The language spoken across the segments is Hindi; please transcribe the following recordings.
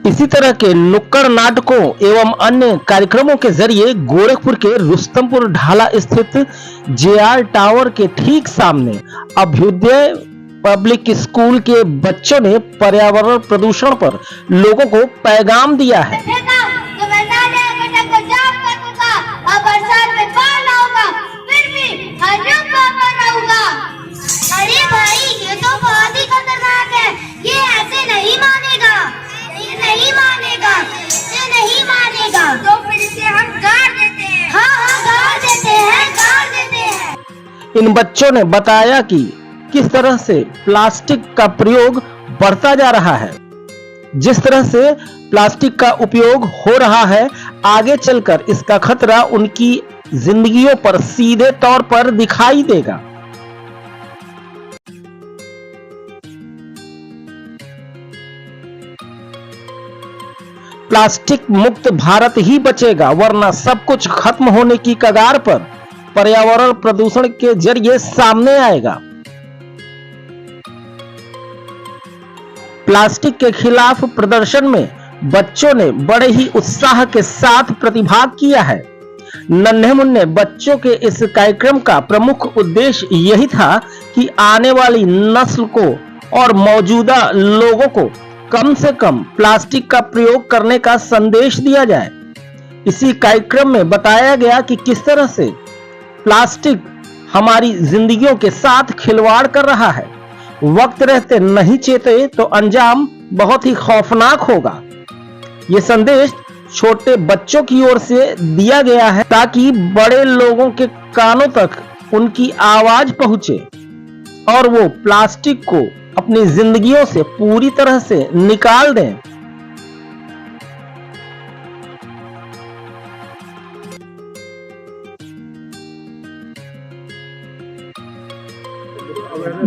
इसी तरह के नुक्कड़ नाटकों एवं अन्य कार्यक्रमों के जरिए गोरखपुर के रुस्तमपुर ढाला स्थित जेआर टावर के ठीक सामने अभ्युदय पब्लिक स्कूल के बच्चों ने पर्यावरण प्रदूषण पर लोगों को पैगाम दिया है। अरे भाई, ये तो बहुत ही खतरनाक है। ये ऐसे नहीं मानेगा, ये नहीं मानेगा, ये नहीं मानेगा। तो फिर इसे हम गाड़ देते हैं। हाँ, गाड़ देते हैं, गाड़ देते हैं। इन बच्चों ने बताया कि किस तरह से प्लास्टिक का प्रयोग बढ़ता जा रहा है। जिस तरह से प्लास्टिक का उपयोग हो रहा है, आगे चलकर इसका खतरा उनकी जिंदगियों पर सीधे तौर पर दिखाई देगा। प्लास्टिक मुक्त भारत ही बचेगा, वरना सब कुछ खत्म होने की कगार पर पर्यावरण प्रदूषण के जरिए सामने आएगा। प्लास्टिक के खिलाफ प्रदर्शन में बच्चों ने बड़े ही उत्साह के साथ प्रतिभाग किया है। नन्हे मुन्ने बच्चों के इस कार्यक्रम का प्रमुख उद्देश्य यही था कि आने वाली नस्ल को और मौजूदा लोगों को कम से कम प्लास्टिक का प्रयोग करने का संदेश दिया जाए। इसी कार्यक्रम में बताया गया कि किस तरह से प्लास्टिक हमारी जिंदगियों के साथ खिलवाड़ कर रहा है। वक्त रहते नहीं चेते तो अंजाम बहुत ही खौफनाक होगा। ये संदेश छोटे बच्चों की ओर से दिया गया है ताकि बड़े लोगों के कानों तक उनकी आवाज पहुंचे और वो प्लास्टिक को अपनी जिंदगियों से पूरी तरह से निकाल दें।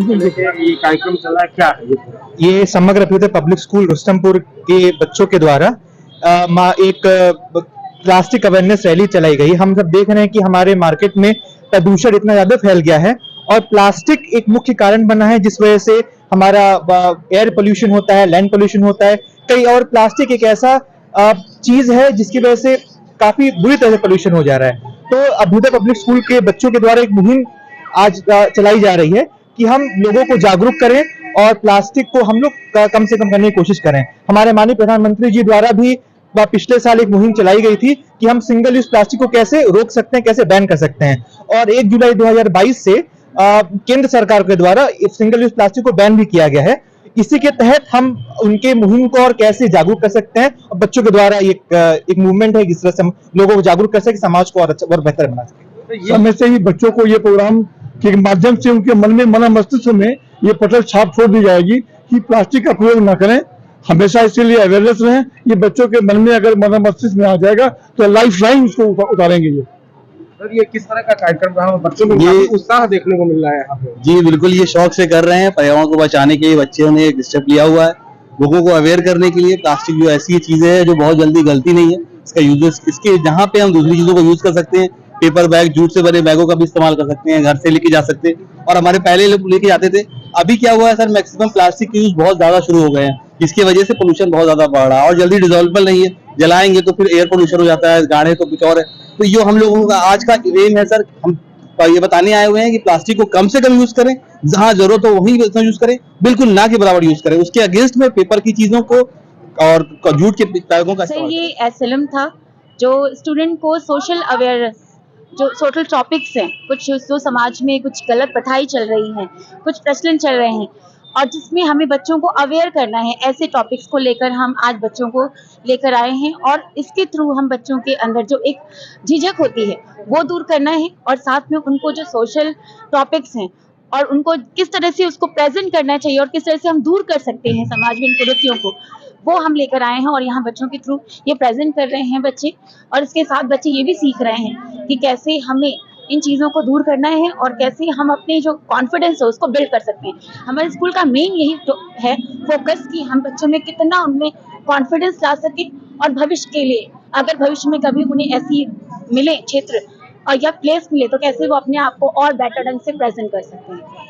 ये कार्यक्रम चला क्या है? ये समग्र अभ्युदय पब्लिक स्कूल रुस्तमपुर के बच्चों के द्वारा एक प्लास्टिक अवेयरनेस रैली चलाई गई। हम सब देख रहे हैं कि हमारे मार्केट में प्रदूषण इतना ज्यादा फैल गया है और प्लास्टिक एक मुख्य कारण बना है जिस वजह से हमारा एयर पोल्यूशन होता है, लैंड पोल्यूशन होता है। कई और प्लास्टिक एक ऐसा चीज है जिसकी वजह से काफी बुरी तरह से पोल्यूशन हो जा रहा है। तो अभ्युदय पब्लिक स्कूल के बच्चों के द्वारा एक मुहिम आज चलाई जा रही है कि हम लोगों को जागरूक करें और प्लास्टिक को हम लोग कम से कम करने की कोशिश करें। हमारे माननीय प्रधानमंत्री जी द्वारा भी पिछले साल एक मुहिम चलाई गई थी कि हम सिंगल यूज प्लास्टिक को कैसे रोक सकते हैं, कैसे बैन कर सकते हैं। और 1 जुलाई 2022 से केंद्र सरकार के द्वारा सिंगल यूज प्लास्टिक को बैन भी किया गया है। इसी के तहत हम उनके मुहिम को और कैसे जागरूक कर सकते हैं और बच्चों के द्वारा एक मूवमेंट है जिस तरह से हम लोगों को जागरूक कर सके, समाज को और बेहतर बना सके। समय से ही बच्चों को ये प्रोग्राम के माध्यम से उनके मन में, मन मस्तिष्क में ये पटल छाप छोड़ दी जाएगी कि प्लास्टिक का प्रयोग न करें। हमेशा इसीलिए अवेयरनेस रहें। ये बच्चों के मन में अगर मन मस्तिष्क में आ जाएगा तो लाइफ लाइन उसको उतारेंगे। ये सर, ये किस तरह का कार्यक्रम रहा? बच्चों में ये उत्साह देखने को मिल रहा है यहाँ पे। जी बिल्कुल, ये शौक से कर रहे हैं। पर्यावरण को बचाने के लिए बच्चों ने एक स्टेप लिया हुआ है। लोगों को अवेयर करने के लिए प्लास्टिक जो ऐसी चीजें है जो बहुत जल्दी गलती नहीं है, इसका यूज इसके जहाँ पे हम दूसरी चीजों को यूज कर सकते हैं, पेपर बैग, जूट से बने बैगों का भी इस्तेमाल कर सकते हैं, घर से लेके जा सकते हैं। और हमारे पहले लोग लेके जाते थे। अभी क्या हुआ है सर, मैक्सिमम प्लास्टिक के यूज बहुत ज्यादा शुरू हो गए हैं, जिसकी वजह से पोल्यूशन बहुत ज्यादा बढ़ रहा है और जल्दी डिजोल्वेबल नहीं है। जलाएंगे तो फिर एयर पोल्यूशन हो जाता है, गाड़े तो कुछ और है। तो ये हम लोगों का आज का एम है सर, हम ये बताने आए हुए हैं कि प्लास्टिक को कम से कम यूज करें, जहां जरूरत हो वही यूज करें, बिल्कुल ना के बराबर यूज करें। उसके अगेंस्ट में पेपर की चीजों को और जूट के बैगों का सर, ये एसएलएम था जो स्टूडेंट को सोशल अवेयर, जो सोशल टॉपिक्स हैं, कुछ जो समाज में कुछ गलत प्रथाएं चल रही हैं, कुछ प्रचलन चल रहे हैं और जिसमें हमें बच्चों को अवेयर करना है, ऐसे टॉपिक्स को लेकर हम आज बच्चों को लेकर आए हैं। और इसके थ्रू हम बच्चों के अंदर जो एक झिझक होती है वो दूर करना है और साथ में उनको जो सोशल टॉपिक्स हैं और उनको किस तरह से उसको प्रेजेंट करना चाहिए और किस तरह से हम दूर कर सकते हैं समाज में इन कुरीतियों को, वो हम लेकर आए हैं और यहाँ बच्चों के थ्रू ये प्रेजेंट कर रहे हैं बच्चे। और इसके साथ बच्चे ये भी सीख रहे हैं कि कैसे हमें इन चीज़ों को दूर करना है और कैसे हम अपने जो कॉन्फिडेंस है उसको बिल्ड कर सकते हैं। हमारे स्कूल का मेन यही है फोकस कि हम बच्चों में कितना उनमें कॉन्फिडेंस ला सके और भविष्य के लिए अगर भविष्य में कभी उन्हें ऐसी मिले क्षेत्र और या प्लेस मिले तो कैसे वो अपने आप को और बेटर ढंग से प्रेजेंट कर सकते हैं।